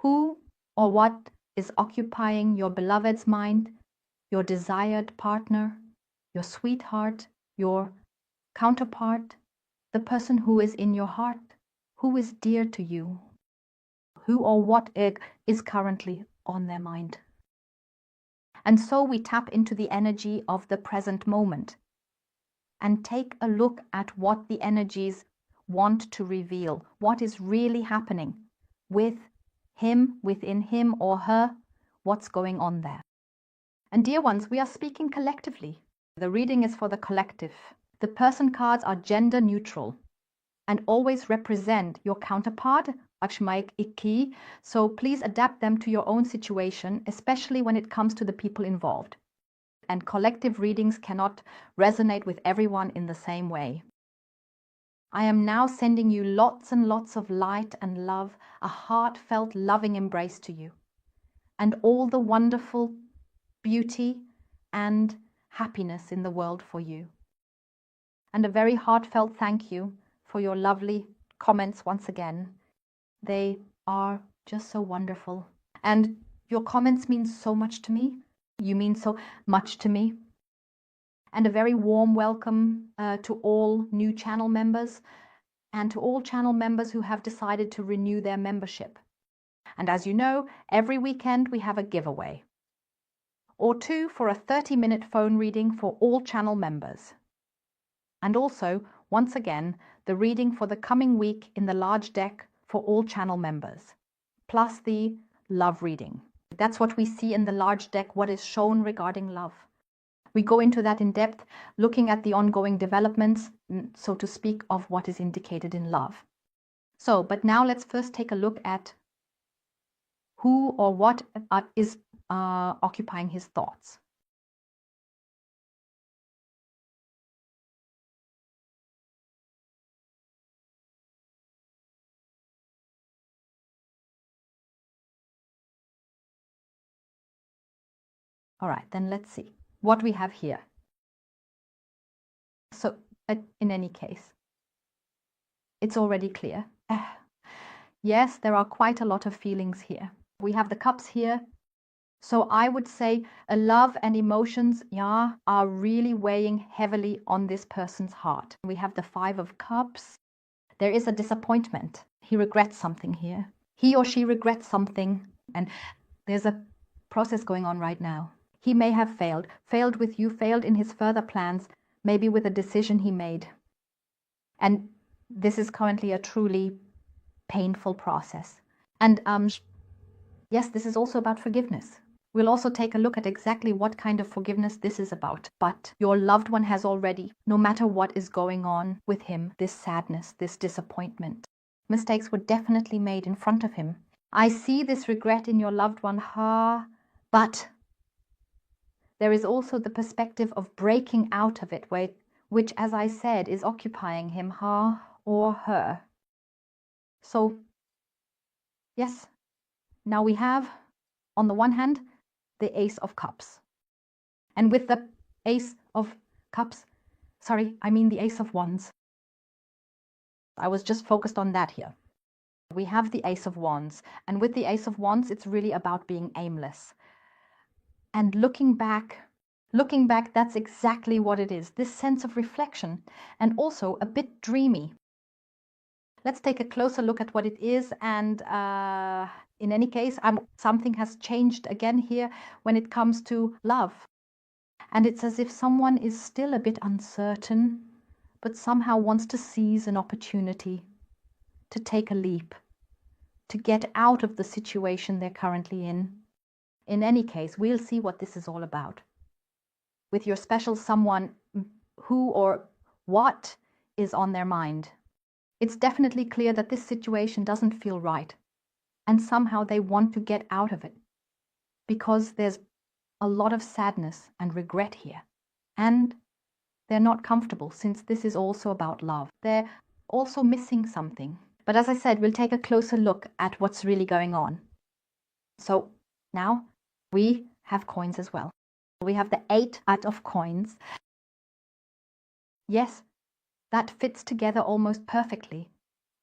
Who or what is occupying your beloved's mind, your desired partner, your sweetheart, your counterpart, the person who is in your heart, who is dear to you? Who or what is currently on their mind? And so we tap into the energy of the present moment and take a look at what the energies want to reveal, what is really happening with him, within him or her, what's going on there. And dear ones, we are speaking collectively. The reading is for the collective. The person cards are gender neutral and always represent your counterpart, Achmaik Iki, so please adapt them to your own situation, especially when it comes to the people involved. And collective readings cannot resonate with everyone in the same way. I am now sending you lots and lots of light and love, a heartfelt, loving embrace to you, and all the wonderful beauty and happiness in the world for you. And a very heartfelt thank you for your lovely comments once again. They are just so wonderful. And your comments mean so much to me. You mean so much to me. And a very warm welcome to all new channel members and to all channel members who have decided to renew their membership. And as you know, every weekend we have a giveaway or two for a 30-minute phone reading for all channel members. And also, once again, the reading for the coming week in the large deck for all channel members, plus the love reading. That's what we see in the large deck, what is shown regarding love. We go into that in depth, looking at the ongoing developments, so to speak, of what is indicated in love. So, but now let's first take a look at who or what is occupying his thoughts. All right, then let's see what we have here. So, in any case, it's already clear. Yes, there are quite a lot of feelings here. We have the cups here. So I would say love and emotions, yeah, are really weighing heavily on this person's heart. We have the 5 of Cups. There is a disappointment. He regrets something here. He or she regrets something, and there's a process going on right now. He may have failed with you, failed in his further plans, maybe with a decision he made. And this is currently a truly painful process. And yes, this is also about forgiveness. We'll also take a look at exactly what kind of forgiveness this is about. But your loved one has already, no matter what is going on with him, this sadness, this disappointment. Mistakes were definitely made in front of him. I see this regret in your loved one, but there is also the perspective of breaking out of it, which, as I said, is occupying him, or her. So, yes, now we have, on the one hand, the Ace of Cups. And with the Ace of Cups, the Ace of Wands. I was just focused on that here. We have the Ace of Wands. And with the Ace of Wands, it's really about being aimless. And looking back, that's exactly what it is. This sense of reflection and also a bit dreamy. Let's take a closer look at what it is. And in any case, something has changed again here when it comes to love. And it's as if someone is still a bit uncertain, but somehow wants to seize an opportunity, to take a leap, to get out of the situation they're currently in. In any case, we'll see what this is all about. With your special someone, who or what is on their mind. It's definitely clear that this situation doesn't feel right, and somehow they want to get out of it, because there's a lot of sadness and regret here. And they're not comfortable, since this is also about love. They're also missing something. But as I said, we'll take a closer look at what's really going on. So now we have coins as well. We have the 8 of coins. Yes, that fits together almost perfectly,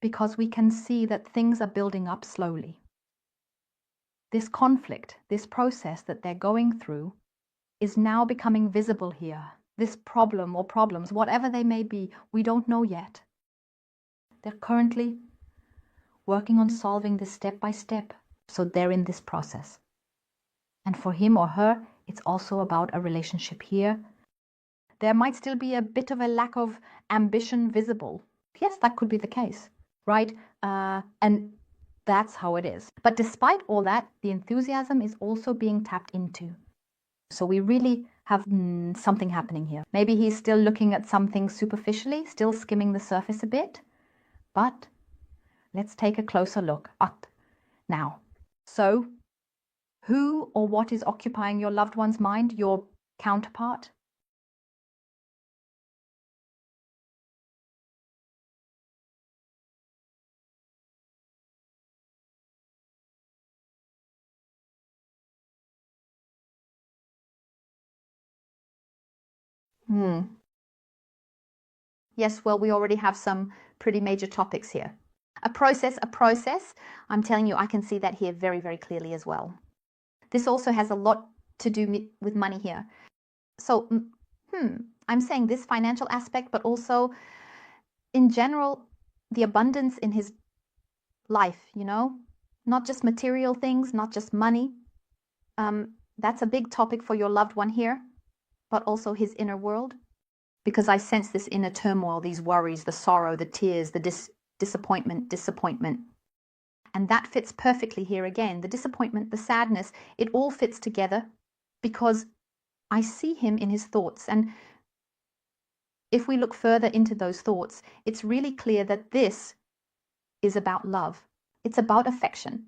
because we can see that things are building up slowly. this conflict, this process that they're going through is now becoming visible here. This problem or problems, whatever they may be, we don't know yet. They're currently working on solving this step by step. So they're in this process. And for him or her, it's also about a relationship here. There might still be a bit of a lack of ambition visible. Yes, that could be the case, right? And that's how it is. But despite all that, the enthusiasm is also being tapped into. So we really have something happening here. Maybe he's still looking at something superficially, still skimming the surface a bit. But let's take a closer look at now. So who or what is occupying your loved one's mind, your counterpart? Yes, well, we already have some pretty major topics here. A process. I'm telling you, I can see that here very, very clearly as well. This also has a lot to do with money here. So, I'm saying this financial aspect, but also in general, the abundance in his life, not just material things, not just money. That's a big topic for your loved one here, but also his inner world. Because I sense this inner turmoil, these worries, the sorrow, the tears, the disappointment. And that fits perfectly here again. The disappointment, the sadness, it all fits together because I see him in his thoughts. And if we look further into those thoughts, it's really clear that this is about love. It's about affection.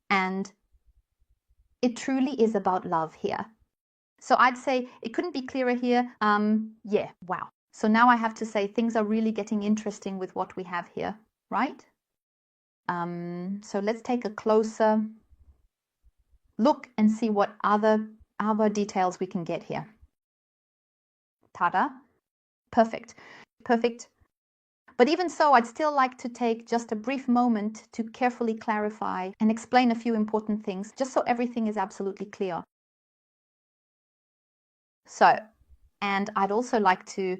And it truly is about love here. So I'd say it couldn't be clearer here. Yeah, wow. So now I have to say things are really getting interesting with what we have here, right? So let's take a closer look and see what other details we can get here. Ta-da! Perfect. But even so, I'd still like to take just a brief moment to carefully clarify and explain a few important things, just so everything is absolutely clear. So, and I'd also like to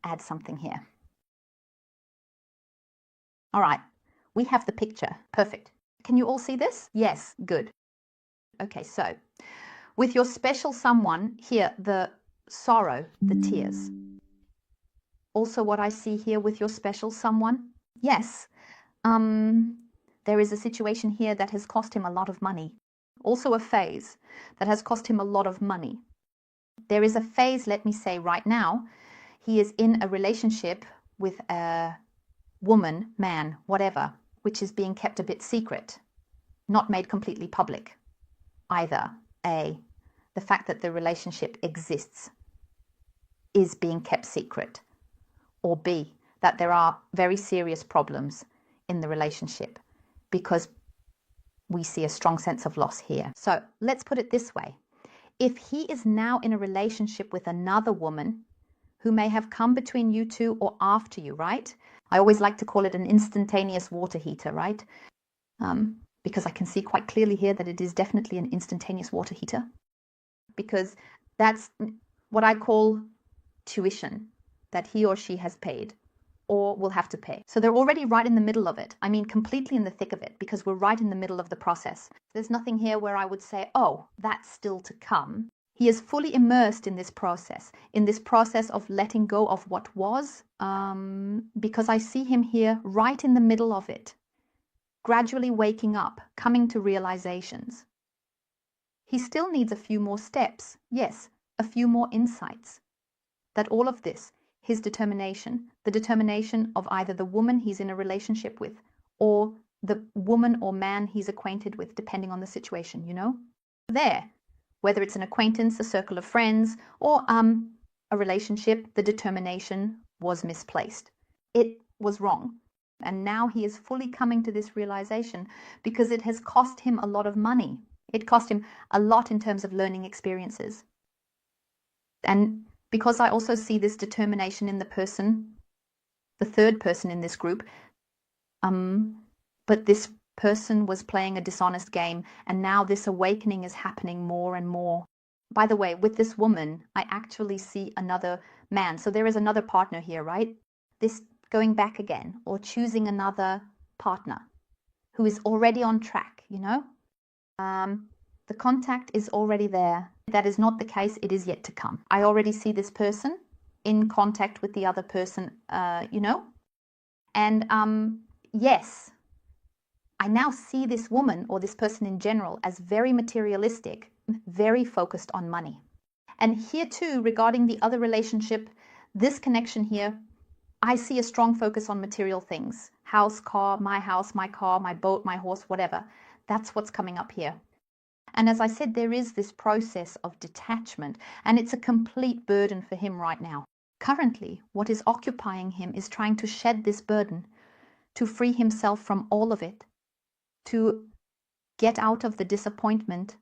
add something here. All right, we have the picture. Perfect. Can you all see this? Yes, good. Okay, so with your special someone here, the sorrow, the tears. Also what I see here with your special someone, yes, there is a situation here that has cost him a lot of money. Also a phase that has cost him a lot of money. There is a phase, let me say right now, he is in a relationship with a woman, man, whatever, which is being kept a bit secret, not made completely public. Either A, the fact that the relationship exists is being kept secret, or B, that there are very serious problems in the relationship because we see a strong sense of loss here. So let's put it this way. If he is now in a relationship with another woman who may have come between you two or after you, right? I always like to call it an instantaneous water heater, right? Because I can see quite clearly here that it is definitely an instantaneous water heater, because that's what I call tuition that he or she has paid or will have to pay. So they're already right in the middle of it. I mean, completely in the thick of it, because we're right in the middle of the process. There's nothing here where I would say, oh, that's still to come. He is fully immersed in this process of letting go of what was, because I see him here right in the middle of it, gradually waking up, coming to realizations. He still needs a few more steps, yes, a few more insights. That all of this, his determination, the determination of either the woman he's in a relationship with or the woman or man he's acquainted with, depending on the situation, There, whether it's an acquaintance, a circle of friends, or a relationship, the determination was misplaced. It was wrong. And now he is fully coming to this realization because it has cost him a lot of money. It cost him a lot in terms of learning experiences. And because I also see this determination in the person, the third person in this group, but this person was playing a dishonest game, and now this awakening is happening more and more. By the way, with this woman, I actually see another man. So there is another partner here, right? This going back again or choosing another partner who is already on track, you know? The contact is already there. That is not the case. It is yet to come. I already see this person in contact with the other person, you know? And yes, I now see this woman or this person in general as very materialistic, very focused on money. And here too, regarding the other relationship, this connection here, I see a strong focus on material things. House, car, my car, my boat, my horse, whatever. That's what's coming up here. And as I said, there is this process of detachment, and it's a complete burden for him right now. Currently, what is occupying him is trying to shed this burden, to free himself from all of it, to get out of the disappointment,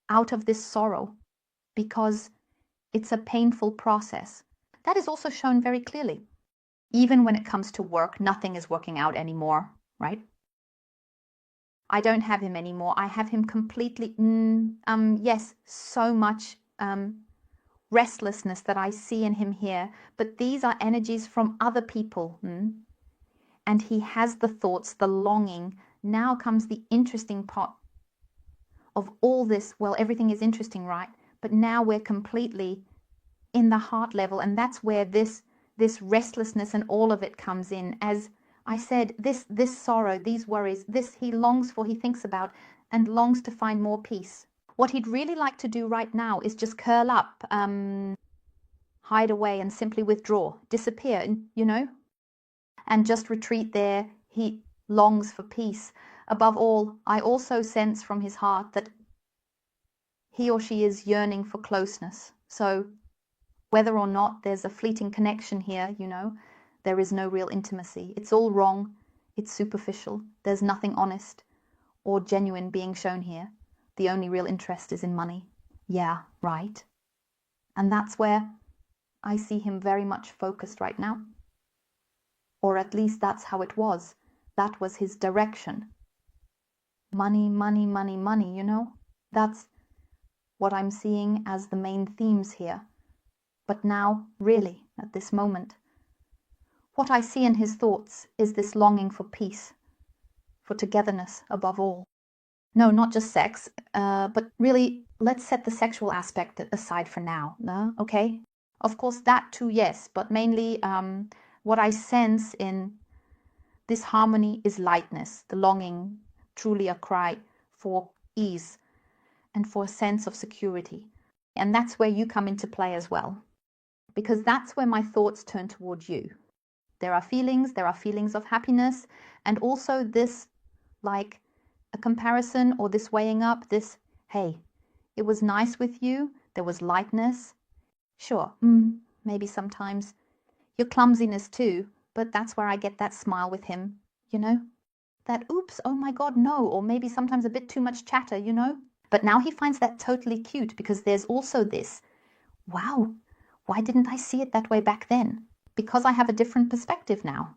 out of this sorrow, because it's a painful process. That is also shown very clearly. Even when it comes to work, nothing is working out anymore, right? I don't have him anymore. I have him completely, yes, so much restlessness that I see in him here. But these are energies from other people. And he has the thoughts, the longing. Now comes the interesting part of all this. Well, everything is interesting, right? But now we're completely in the heart level. And that's where this restlessness and all of it comes in. As I said, this sorrow, these worries, this he longs for, he thinks about, and longs to find more peace. What he'd really like to do right now is just curl up, hide away and simply withdraw, disappear, you know, and just retreat there. He longs for peace. Above all, I also sense from his heart that he or she is yearning for closeness. So whether or not there's a fleeting connection here, you know, there is no real intimacy. It's all wrong. It's superficial. There's nothing honest or genuine being shown here. The only real interest is in money. Yeah, right. And that's where I see him very much focused right now. Or at least that's how it was. That was his direction. Money, money, money, money, you know? That's what I'm seeing as the main themes here. But now, really, at this moment, what I see in his thoughts is this longing for peace, for togetherness above all. No, not just sex, but really, let's set the sexual aspect aside for now, no? Okay? Of course, that too, yes, but mainly what I sense in this harmony is lightness, the longing, truly a cry for ease and for a sense of security. And that's where you come into play as well, because that's where my thoughts turn toward you. There are feelings of happiness, and also this, like a comparison or this weighing up, this, hey, it was nice with you, there was lightness. Sure, maybe sometimes your clumsiness too, but that's where I get that smile with him, you know? That, oops, oh my God, no, or maybe sometimes a bit too much chatter, you know? But now he finds that totally cute, because there's also this, wow, why didn't I see it that way back then? Because I have a different perspective now,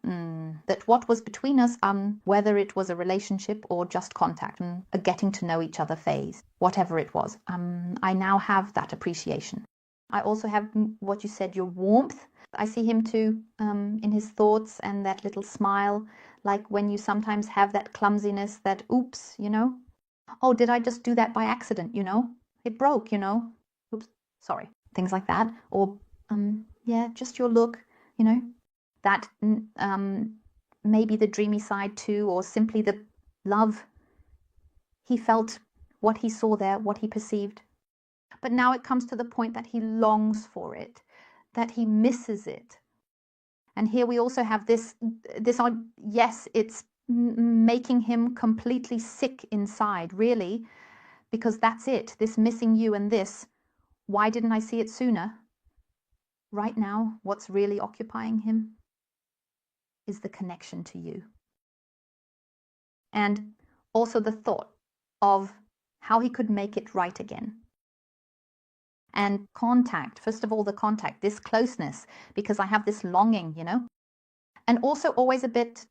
that what was between us, whether it was a relationship or just contact, a getting to know each other phase, whatever it was, I now have that appreciation. I also have what you said, your warmth. I see him too, in his thoughts, and that little smile, like when you sometimes have that clumsiness, that oops, you know, oh, did I just do that by accident, you know, it broke, you know, oops, sorry, things like that. Or yeah, just your look, you know, that maybe the dreamy side too, or simply the love he felt, what he saw there, what he perceived. But now it comes to the point that he longs for it, that he misses it. And here we also have this on, yes, it's making him completely sick inside, really, because that's it, this missing you and this. Why didn't I see it sooner? Right now, what's really occupying him is the connection to you. And also the thought of how he could make it right again. And contact, first of all, the contact, this closeness, because I have this longing, you know, And also always a bit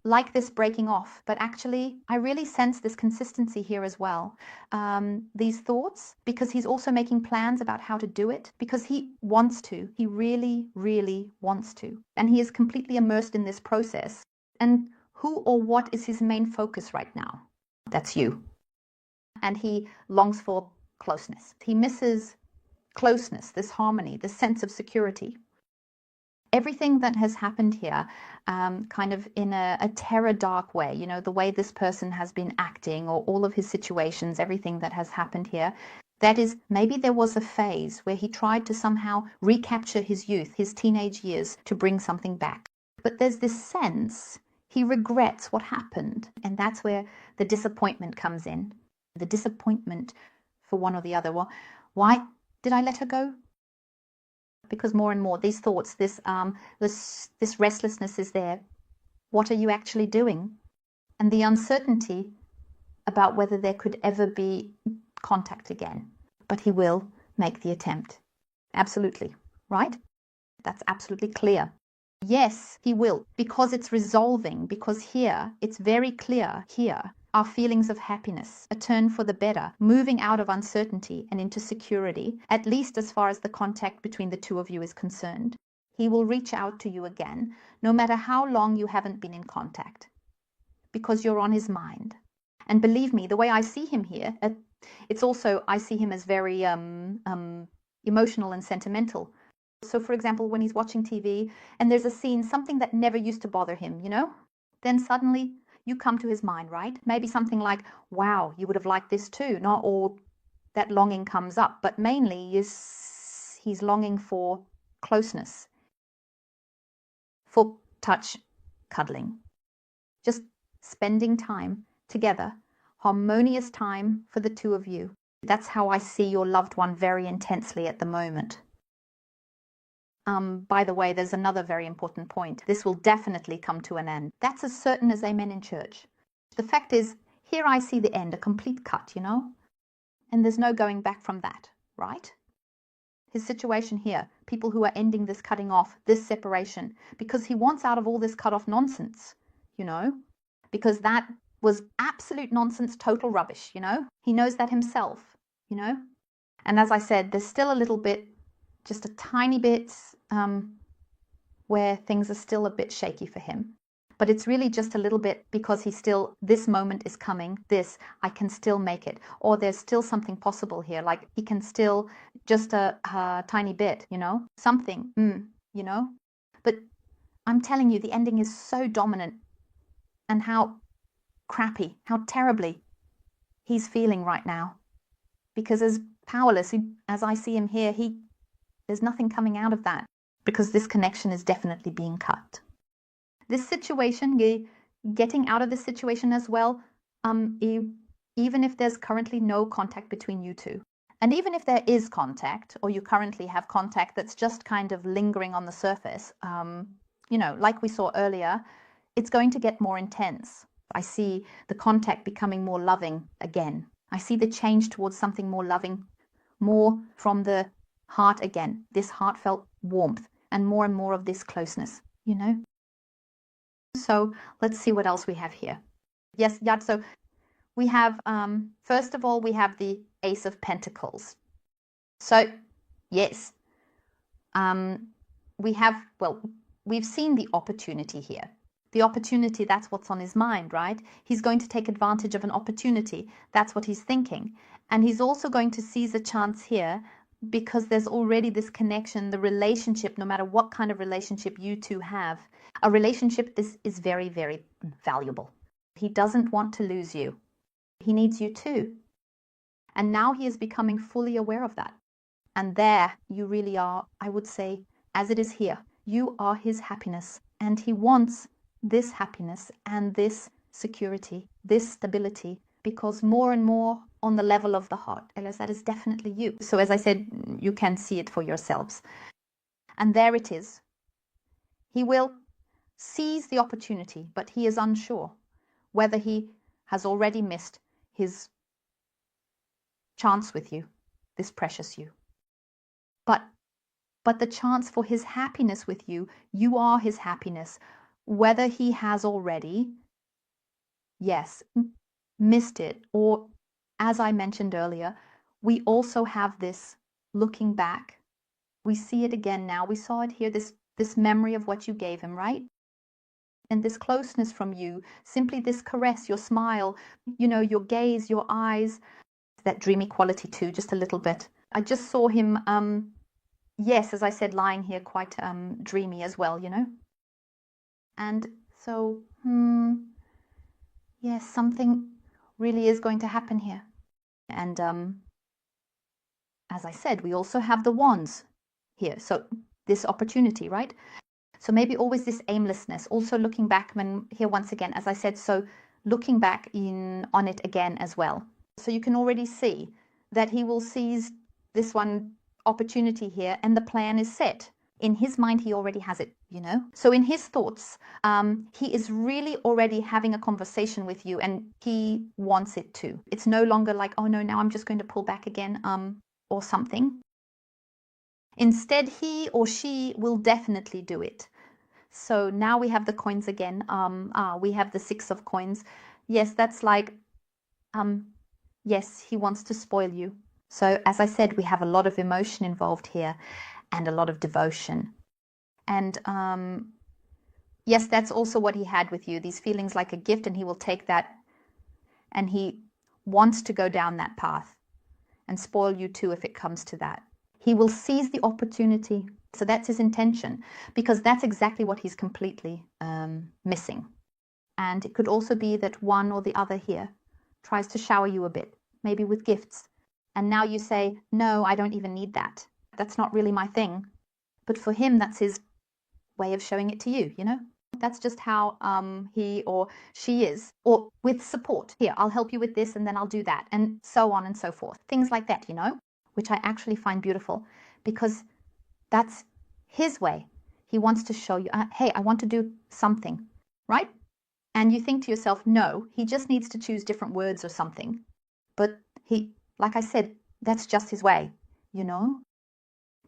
like this breaking off. But actually, I really sense this consistency here as well. These thoughts, because he's also making plans about how to do it, because he wants to. He really, really wants to. And he is completely immersed in this process. And who or what is his main focus right now? That's you. And he longs for closeness. He misses closeness, this harmony, this sense of security. Everything that has happened here, kind of in a terror dark way, you know, the way this person has been acting, or all of his situations, everything that has happened here, that is, maybe there was a phase where he tried to somehow recapture his youth, his teenage years, to bring something back. But there's this sense he regrets what happened. And that's where the disappointment comes in. The disappointment for one or the other. Well, why did I let her go? Because more and more these thoughts, this restlessness is there. What are you actually doing? And the uncertainty about whether there could ever be contact again. But he will make the attempt. Absolutely. Right? That's absolutely clear. Yes, he will, because it's resolving, because here, it's very clear here, are feelings of happiness, a turn for the better, moving out of uncertainty and into security, at least as far as the contact between the two of you is concerned. He will reach out to you again, no matter how long you haven't been in contact, because you're on his mind. And believe me, the way I see him here, it's also, I see him as very emotional and sentimental. So, for example, when he's watching TV and there's a scene, something that never used to bother him, you know, then suddenly you come to his mind, right? Maybe something like, wow, you would have liked this too. Not all that longing comes up, but mainly he's longing for closeness, for touch, cuddling, just spending time together, harmonious time for the two of you. That's how I see your loved one very intensely at the moment. By the way, there's another very important point. This will definitely come to an end. That's as certain as amen in church. The fact is, here I see the end, a complete cut, you know? And there's no going back from that, right? His situation here, people who are ending this cutting off, this separation, because he wants out of all this cut off nonsense, you know? Because that was absolute nonsense, total rubbish, you know? He knows that himself, you know? And as I said, there's still a little bit, just a tiny bit, where things are still a bit shaky for him. But it's really just a little bit because he's still, this moment is coming, I can still make it. Or there's still something possible here, like he can still, just a tiny bit, you know, something, you know. But I'm telling you, the ending is so dominant, and how crappy, how terribly he's feeling right now. Because as powerless as I see him here, there's nothing coming out of that, because this connection is definitely being cut. This situation, getting out of this situation as well, even if there's currently no contact between you two, and even if there is contact, or you currently have contact that's just kind of lingering on the surface, you know, like we saw earlier, it's going to get more intense. I see the contact becoming more loving again. I see the change towards something more loving, more from the heart again, this heartfelt warmth, and more of this closeness, you know? So let's see what else we have here. Yes, yeah, so we have, first of all, we have the Ace of Pentacles. So, yes, we have, well, we've seen the opportunity here. The opportunity, that's what's on his mind, right? He's going to take advantage of an opportunity. That's what he's thinking. And he's also going to seize a chance here, because there's already this connection, the relationship, no matter what kind of relationship you two have, a relationship is very, very valuable. He doesn't want to lose you. He needs you too. And now he is becoming fully aware of that. And there you really are, I would say, as it is here, you are his happiness. And he wants this happiness and this security, this stability, because more and more on the level of the heart, Elias, that is definitely you. So as I said, you can see it for yourselves. And there it is. He will seize the opportunity, but he is unsure whether he has already missed his chance with you, this precious you. But the chance for his happiness with you, you are his happiness. whether he has already, yes, missed it, or as I mentioned earlier, we also have this looking back. We see it again now. We saw it here, this memory of what you gave him, right? And this closeness from you, simply this caress, your smile, your gaze, your eyes, that dreamy quality too, just a little bit. I just saw him, yes, as I said, lying here quite dreamy as well, And so, yes, something really is going to happen here. And as I said, we also have the wands here. So this opportunity, right? So maybe always this aimlessness, also looking back when here once again, as I said, so looking back on it again as well. So you can already see that he will seize this one opportunity here, and the plan is set. In his mind, he already has it, So in his thoughts, he is really already having a conversation with you, and he wants it too. It's no longer like, oh no, now I'm just going to pull back again, or something. Instead, he or she will definitely do it. So now we have the coins again. We have the 6 of coins. Yes, that's like, yes, he wants to spoil you. So as I said, we have a lot of emotion involved here and a lot of devotion. And yes, that's also what he had with you, these feelings like a gift, and he will take that and he wants to go down that path and spoil you too if it comes to that. He will seize the opportunity. So that's his intention, because that's exactly what he's completely missing. And it could also be that one or the other here tries to shower you a bit, maybe with gifts. And now you say, no, I don't even need that. That's not really my thing. But for him, that's his way of showing it to you, That's just how he or she is, or with support. Here, I'll help you with this, and then I'll do that, and so on and so forth. Things like that, which I actually find beautiful, because that's his way. He wants to show you, hey, I want to do something, right? And you think to yourself, no, he just needs to choose different words or something. But he, like I said, that's just his way,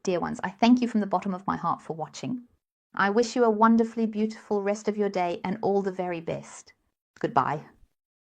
Dear ones, I thank you from the bottom of my heart for watching. I wish you a wonderfully beautiful rest of your day and all the very best. Goodbye.